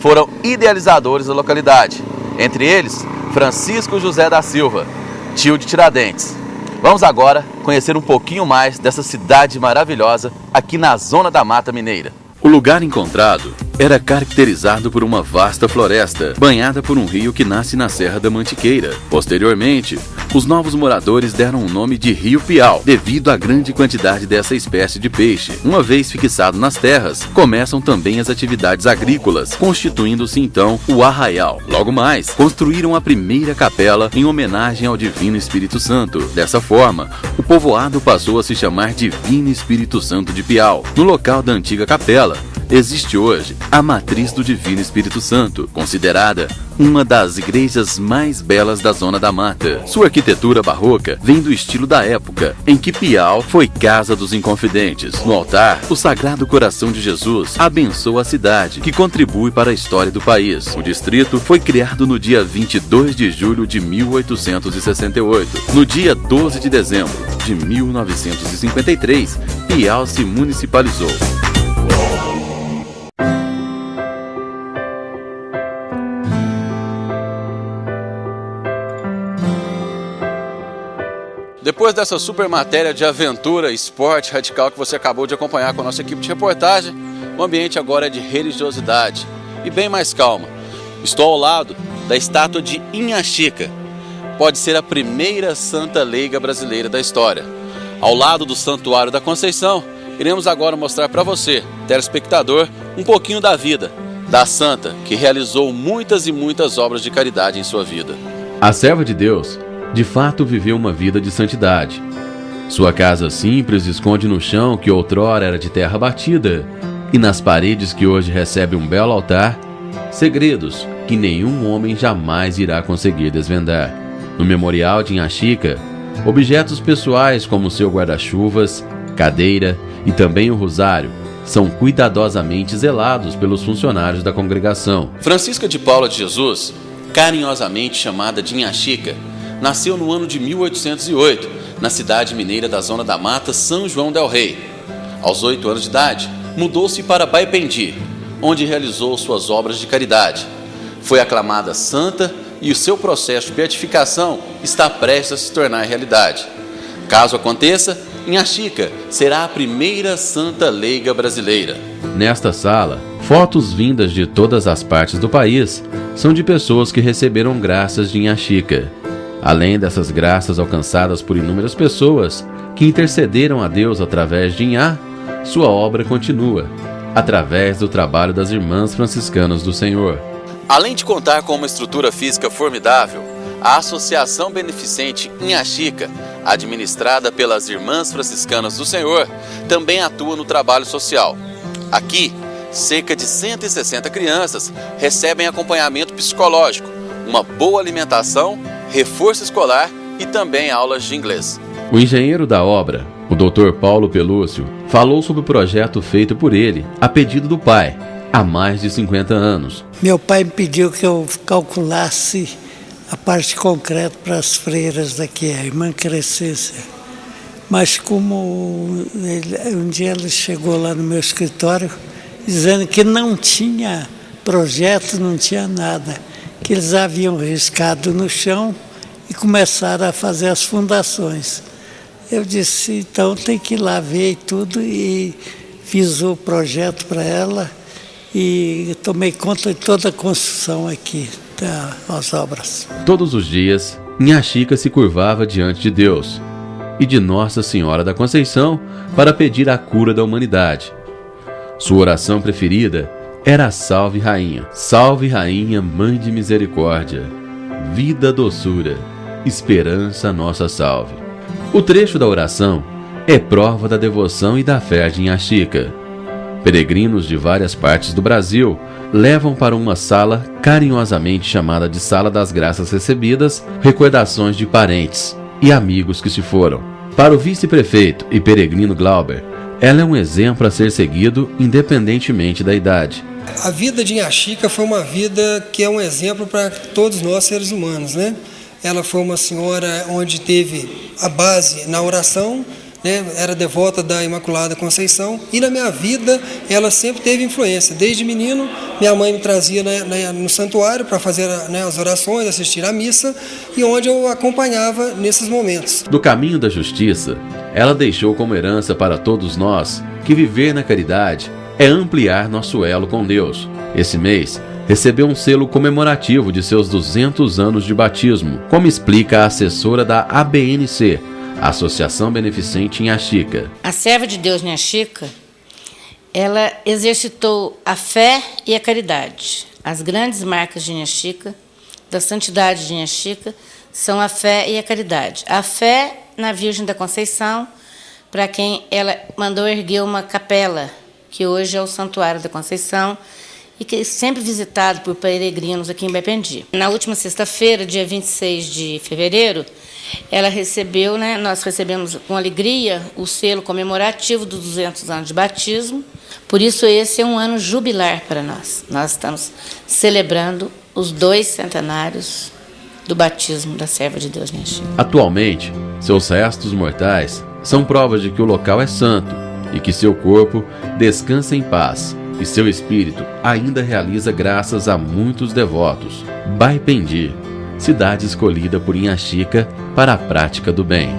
foram idealizadores da localidade. Entre eles, Francisco José da Silva, tio de Tiradentes. Vamos agora conhecer um pouquinho mais dessa cidade maravilhosa aqui na Zona da Mata Mineira. O lugar encontrado era caracterizado por uma vasta floresta, banhada por um rio que nasce na Serra da Mantiqueira. Posteriormente, os novos moradores deram o nome de Rio Piau, devido à grande quantidade dessa espécie de peixe. Uma vez fixado nas terras, começam também as atividades agrícolas, constituindo-se então o arraial. Logo mais, construíram a primeira capela em homenagem ao Divino Espírito Santo. Dessa forma, o povoado passou a se chamar Divino Espírito Santo de Piau. No local da antiga capela, existe hoje a Matriz do Divino Espírito Santo, considerada uma das igrejas mais belas da Zona da Mata. Sua arquitetura barroca vem do estilo da época em que Piau foi casa dos inconfidentes. No altar, o Sagrado Coração de Jesus abençoa a cidade, que contribui para a história do país. O distrito foi criado no dia 22 de julho de 1868. No dia 12 de dezembro de 1953, Piau se municipalizou. Depois dessa super matéria de aventura, esporte radical que você acabou de acompanhar com a nossa equipe de reportagem, o ambiente agora é de religiosidade e bem mais calma. Estou ao lado da estátua de Inha Chica, pode ser a primeira santa leiga brasileira da história. Ao lado do Santuário da Conceição, iremos agora mostrar para você, telespectador, um pouquinho da vida da santa que realizou muitas e muitas obras de caridade em sua vida. A serva de Deus de fato viveu uma vida de santidade. Sua casa simples esconde no chão que outrora era de terra batida, e nas paredes que hoje recebem um belo altar, segredos que nenhum homem jamais irá conseguir desvendar. No memorial de Inha Chica, objetos pessoais como seu guarda-chuvas, cadeira e também o rosário são cuidadosamente zelados pelos funcionários da congregação. Francisca de Paula de Jesus, carinhosamente chamada de Inha Chica, nasceu no ano de 1808, na cidade mineira da Zona da Mata, São João del Rei. Aos 8 anos de idade, mudou-se para Baipendi, onde realizou suas obras de caridade. Foi aclamada santa e o seu processo de beatificação está prestes a se tornar realidade. Caso aconteça, Inha Chica será a primeira santa leiga brasileira. Nesta sala, fotos vindas de todas as partes do país são de pessoas que receberam graças de Inha Chica. Além dessas graças alcançadas por inúmeras pessoas que intercederam a Deus através de Inha, sua obra continua, através do trabalho das Irmãs Franciscanas do Senhor. Além de contar com uma estrutura física formidável, a Associação Beneficente Inha Chica, administrada pelas Irmãs Franciscanas do Senhor, também atua no trabalho social. Aqui, cerca de 160 crianças recebem acompanhamento psicológico, uma boa alimentação, reforço escolar e também aulas de inglês. O engenheiro da obra, o Dr. Paulo Pelúcio, falou sobre o projeto feito por ele, a pedido do pai, há mais de 50 anos. Meu pai me pediu que eu calculasse a parte concreta para as freiras daqui, a irmã Crescência. Mas como um dia ele chegou lá no meu escritório dizendo que não tinha projeto, não tinha nada, que eles haviam riscado no chão e começaram a fazer as fundações. Eu disse, então tem que ir lá ver e tudo, e fiz o projeto para ela e tomei conta de toda a construção aqui das obras. Todos os dias, Inha Chica se curvava diante de Deus e de Nossa Senhora da Conceição para pedir a cura da humanidade. Sua oração preferida era Salve Rainha, Mãe de Misericórdia, vida, doçura, esperança, nossa salve. O trecho da oração é prova da devoção e da fé de Inha Chica. Peregrinos de várias partes do Brasil levam para uma sala carinhosamente chamada de Sala das Graças Recebidas recordações de parentes e amigos que se foram. Para o vice-prefeito e peregrino Glauber, ela é um exemplo a ser seguido independentemente da idade. A vida de Inha Chica foi uma vida que é um exemplo para todos nós seres humanos, né? Ela foi uma senhora onde teve a base na oração, né, era devota da Imaculada Conceição, e na minha vida ela sempre teve influência. Desde menino, minha mãe me trazia no santuário para fazer, né, as orações, assistir à missa, e onde eu acompanhava nesses momentos. Do caminho da justiça, ela deixou como herança para todos nós que viver na caridade é ampliar nosso elo com Deus. Esse mês, recebeu um selo comemorativo de seus 200 anos de batismo, como explica a assessora da ABNC, Associação Beneficente Inha Chica. A serva de Deus Inha Chica, ela exercitou a fé e a caridade. As grandes marcas de Inha Chica, da santidade de Inha Chica, são a fé e a caridade. A fé na Virgem da Conceição, para quem ela mandou erguer uma capela, que hoje é o Santuário da Conceição, e que é sempre visitado por peregrinos aqui em Baipendi. Na última sexta-feira, dia 26 de fevereiro, ela recebeu, né, nós recebemos com alegria o selo comemorativo dos 200 anos de batismo. Por isso, esse é um ano jubilar para nós. Nós estamos celebrando os 2 centenários do batismo da serva de Deus Inha Chica. Atualmente, seus restos mortais são provas de que o local é santo e que seu corpo descansa em paz e seu espírito ainda realiza graças a muitos devotos. Baipendi, cidade escolhida por Inha Chica para a prática do bem.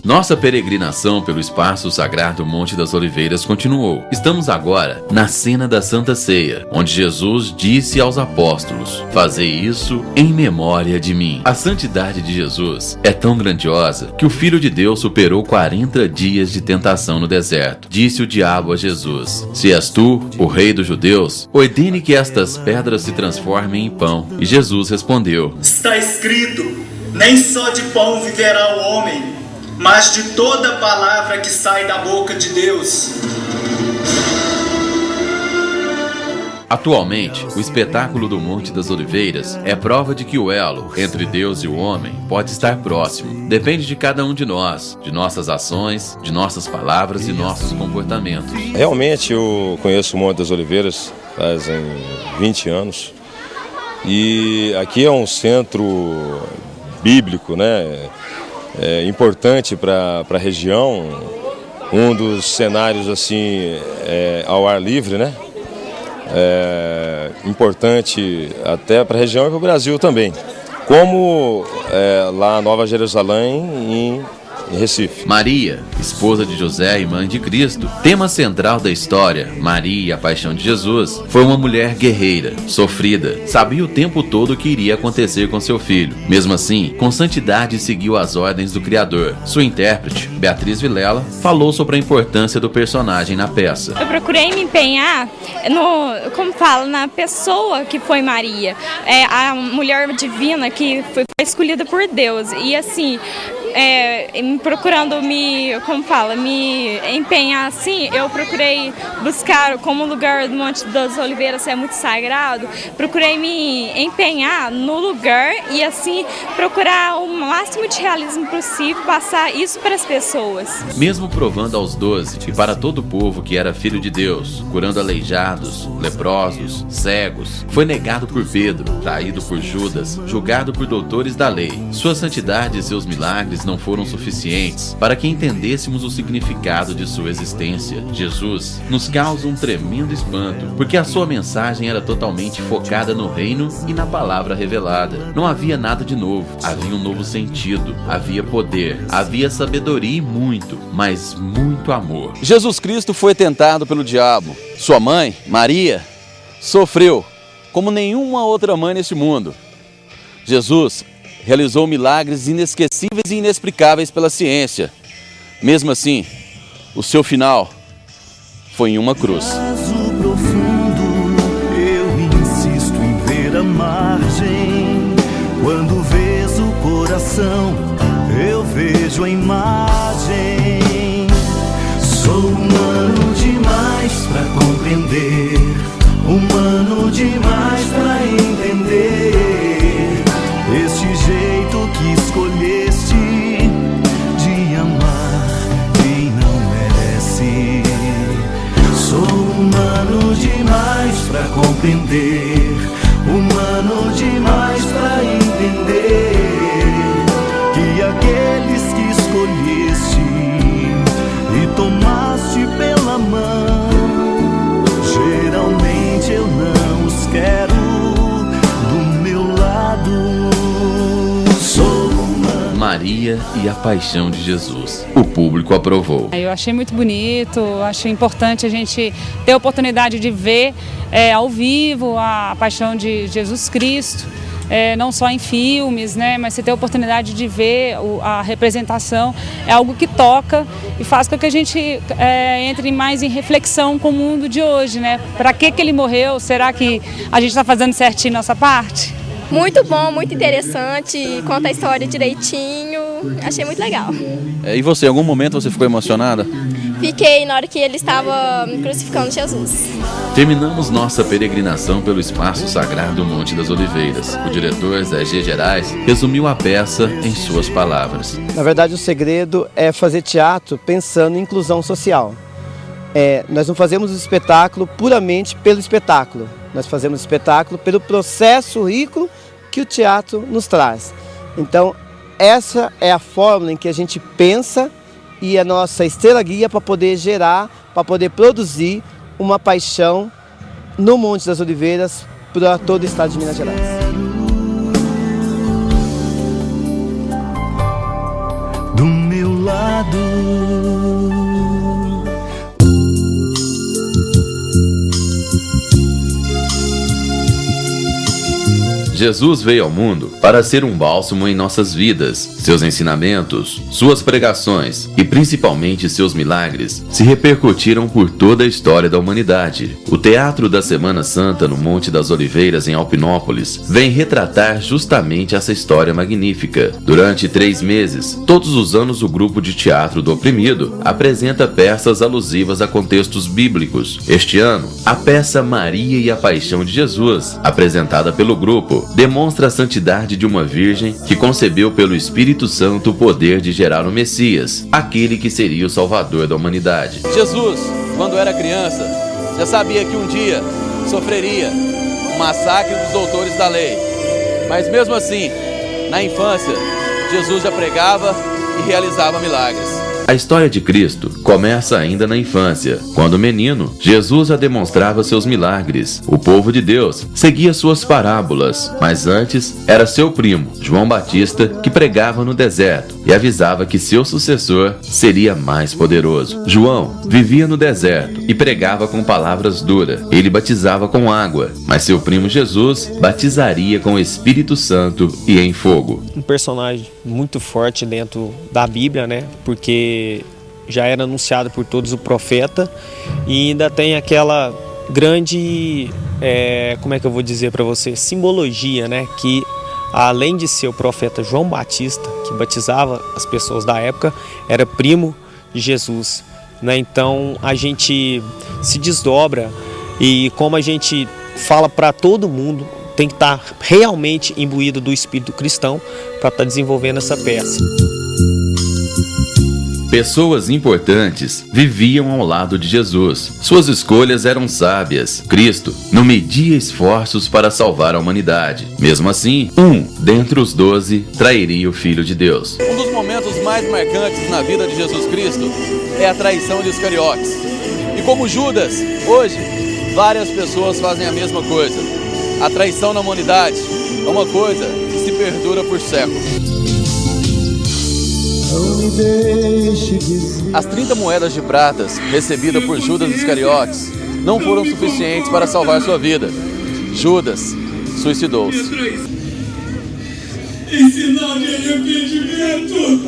Nossa peregrinação pelo espaço sagrado Monte das Oliveiras continuou. Estamos agora na cena da Santa Ceia, onde Jesus disse aos apóstolos: "Fazei isso em memória de mim." A santidade de Jesus é tão grandiosa que o Filho de Deus superou 40 dias de tentação no deserto. Disse o diabo a Jesus: "Se és tu, o rei dos judeus, ordene que estas pedras se transformem em pão." E Jesus respondeu: "Está escrito, nem só de pão viverá o homem, mas de toda palavra que sai da boca de Deus." Atualmente, o espetáculo do Monte das Oliveiras é prova de que o elo entre Deus e o homem pode estar próximo. Depende de cada um de nós, de nossas ações, de nossas palavras e nossos comportamentos. Realmente eu conheço o Monte das Oliveiras fazem 20 anos. E aqui é um centro bíblico, né? É importante para a região, um dos cenários assim ao ar livre, né? Importante até para a região e para o Brasil também, como lá Nova Jerusalém em Recife. Maria, esposa de José e mãe de Cristo, tema central da história, Maria e a paixão de Jesus, foi uma mulher guerreira, sofrida, sabia o tempo todo o que iria acontecer com seu filho. Mesmo assim, com santidade seguiu as ordens do Criador. Sua intérprete, Beatriz Vilela, falou sobre a importância do personagem na peça. Eu procurei me empenhar na pessoa que foi Maria, a mulher divina que foi escolhida por Deus. E assim, procurando me empenhar assim, eu procurei buscar, como o lugar do Monte das Oliveiras é muito sagrado, procurei me empenhar no lugar e assim procurar o máximo de realismo possível, passar isso para as pessoas. Mesmo provando aos 12 e para todo o povo que era filho de Deus, curando aleijados, leprosos, cegos, foi negado por Pedro, traído por Judas, julgado por doutores da lei. Sua santidade e seus milagres não foram suficientes para que entendêssemos o significado de sua existência. Jesus nos causa um tremendo espanto, porque a sua mensagem era totalmente focada no reino e na palavra revelada. Não havia nada de novo, havia um novo sentido, havia poder, havia sabedoria e muito, mas muito amor. Jesus Cristo foi tentado pelo diabo. Sua mãe, Maria, sofreu como nenhuma outra mãe neste mundo. Jesus realizou milagres inesquecíveis e inexplicáveis pela ciência. Mesmo assim, o seu final foi em uma cruz. Caso profundo, eu insisto em ver a margem. Quando vês o coração, eu vejo a imagem. Sou humano demais pra compreender, humano demais pra entender este jeito que escolheste de amar quem não merece. Sou humano demais pra compreender, humano Maria e a Paixão de Jesus. O público aprovou. Eu achei muito bonito, achei importante a gente ter a oportunidade de ver ao vivo a Paixão de Jesus Cristo. Não só em filmes, né, mas você ter a oportunidade de ver a representação, é algo que toca e faz com que a gente entre mais em reflexão com o mundo de hoje, né? Para que ele morreu? Será que a gente está fazendo certinho nossa parte? Muito bom, muito interessante, conta a história direitinho, achei muito legal. E você, em algum momento você ficou emocionada? Fiquei na hora que ele estava crucificando Jesus. Terminamos nossa peregrinação pelo espaço sagrado Monte das Oliveiras. O diretor Zé G. Gerais resumiu a peça em suas palavras. Na verdade, o segredo é fazer teatro pensando em inclusão social. Nós não fazemos o espetáculo puramente pelo espetáculo. Nós fazemos o espetáculo pelo processo rico que o teatro nos traz. Então, essa é a fórmula em que a gente pensa e a nossa estrela guia para poder gerar, para poder produzir uma paixão no Monte das Oliveiras para todo o estado de Minas Gerais. Do meu lado, Jesus veio ao mundo para ser um bálsamo em nossas vidas. Seus ensinamentos, suas pregações e principalmente seus milagres se repercutiram por toda a história da humanidade. O Teatro da Semana Santa no Monte das Oliveiras, em Alpinópolis, vem retratar justamente essa história magnífica. Durante 3 meses, todos os anos o grupo de teatro do Oprimido apresenta peças alusivas a contextos bíblicos. Este ano, a peça Maria e a Paixão de Jesus, apresentada pelo grupo, demonstra a santidade de uma virgem que concebeu pelo Espírito Santo o poder de gerar o Messias, aquele que seria o Salvador da humanidade. Jesus, quando era criança, já sabia que um dia sofreria o massacre dos doutores da lei. Mas mesmo assim, na infância, Jesus já pregava e realizava milagres. A história de Cristo começa ainda na infância. Quando menino, Jesus já demonstrava seus milagres. O povo de Deus seguia suas parábolas, mas antes era seu primo, João Batista, que pregava no deserto e avisava que seu sucessor seria mais poderoso. João vivia no deserto e pregava com palavras duras. Ele batizava com água, mas seu primo Jesus batizaria com o Espírito Santo e em fogo. Um personagem muito forte dentro da Bíblia, né? Porque já era anunciado por todos o profeta e ainda tem aquela grande, como é que eu vou dizer para você, simbologia, né? Que além de ser o profeta João Batista, que batizava as pessoas da época, era primo de Jesus, né? Então a gente se desdobra e como a gente fala para todo mundo, tem que estar realmente imbuído do espírito cristão para estar desenvolvendo essa peça. Pessoas importantes viviam ao lado de Jesus. Suas escolhas eram sábias. Cristo não media esforços para salvar a humanidade. Mesmo assim, dentre os 12 trairia o Filho de Deus. Um dos momentos mais marcantes na vida de Jesus Cristo é a traição de Iscariotes. E como Judas, hoje, várias pessoas fazem a mesma coisa. A traição na humanidade é uma coisa que se perdura por séculos. As 30 moedas de pratas recebidas por Judas Iscariotes não foram suficientes para salvar sua vida. Judas suicidou-se. Em sinal de arrependimento,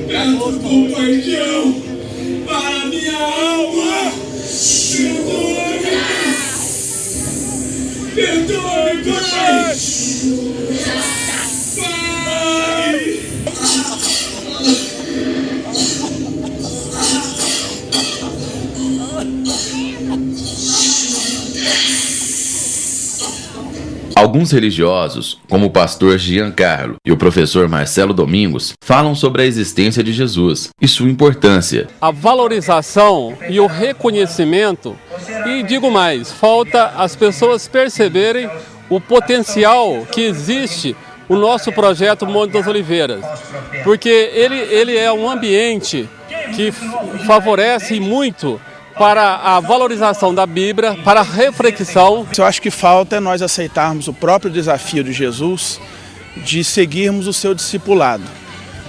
peço compaixão para minha alma. Perdoe-me, Pai. Alguns religiosos, como o pastor Giancarlo e o professor Marcelo Domingos, falam sobre a existência de Jesus e sua importância. A valorização e o reconhecimento, e digo mais, falta as pessoas perceberem o potencial que existe o nosso projeto Monte das Oliveiras, porque ele é um ambiente que favorece muito para a valorização da Bíblia, para a reflexão. Eu acho que falta é nós aceitarmos o próprio desafio de Jesus de seguirmos o seu discipulado.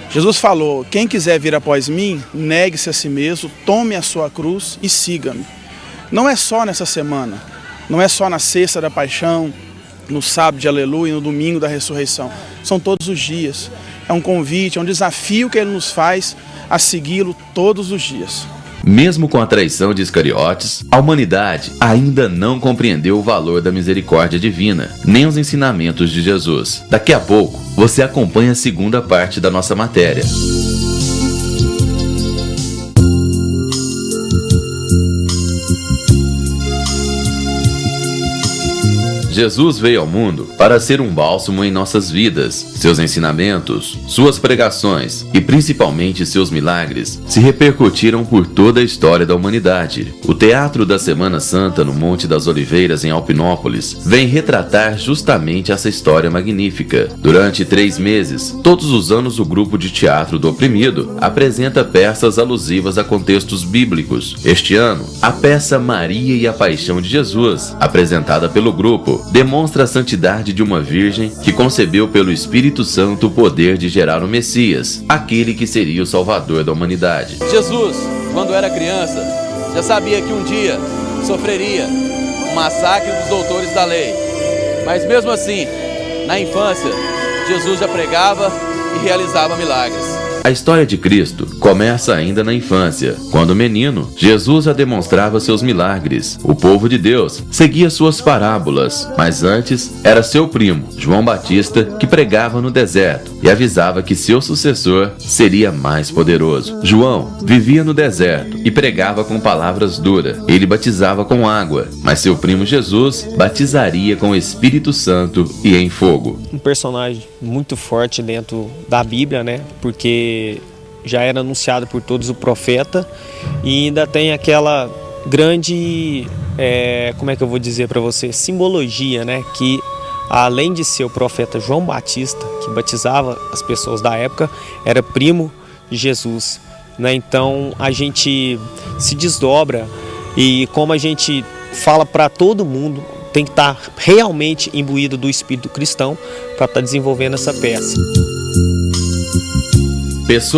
Jesus falou: quem quiser vir após mim, negue-se a si mesmo, tome a sua cruz e siga-me. Não é só nessa semana, não é só na sexta da paixão, no sábado de aleluia, no domingo da ressurreição. São todos os dias. É um convite, é um desafio que ele nos faz a segui-lo todos os dias. Mesmo com a traição de Iscariotes, a humanidade ainda não compreendeu o valor da misericórdia divina, nem os ensinamentos de Jesus. Daqui a pouco, você acompanha a segunda parte da nossa matéria. Jesus veio ao mundo para ser um bálsamo em nossas vidas. Seus ensinamentos, suas pregações e principalmente seus milagres se repercutiram por toda a história da humanidade. O Teatro da Semana Santa no Monte das Oliveiras, em Alpinópolis, vem retratar justamente essa história magnífica. Durante 3 meses, todos os anos o grupo de teatro do Oprimido apresenta peças alusivas a contextos bíblicos. Este ano, a peça Maria e a Paixão de Jesus, apresentada pelo grupo, demonstra a santidade de uma virgem que concebeu pelo Espírito Santo o poder de gerar o Messias, aquele que seria o Salvador da humanidade. Jesus, quando era criança, já sabia que um dia sofreria o massacre dos doutores da lei. Mas mesmo assim, na infância, Jesus já pregava e realizava milagres. A história de Cristo começa ainda na infância. Quando menino, Jesus já demonstrava seus milagres. O povo de Deus seguia suas parábolas, mas antes era seu primo, João Batista, que pregava no deserto e avisava que seu sucessor seria mais poderoso. João vivia no deserto e pregava com palavras duras. Ele batizava com água, mas seu primo Jesus batizaria com o Espírito Santo e em fogo. Um personagem muito forte dentro da Bíblia, né? Porque já era anunciado por todos o profeta e ainda tem aquela grande, como é que eu vou dizer para você, simbologia, né? Que além de ser o profeta João Batista, que batizava as pessoas da época, era primo de Jesus, né? Então a gente se desdobra e como a gente fala para todo mundo, tem que estar realmente imbuído do espírito cristão para estar desenvolvendo essa peça.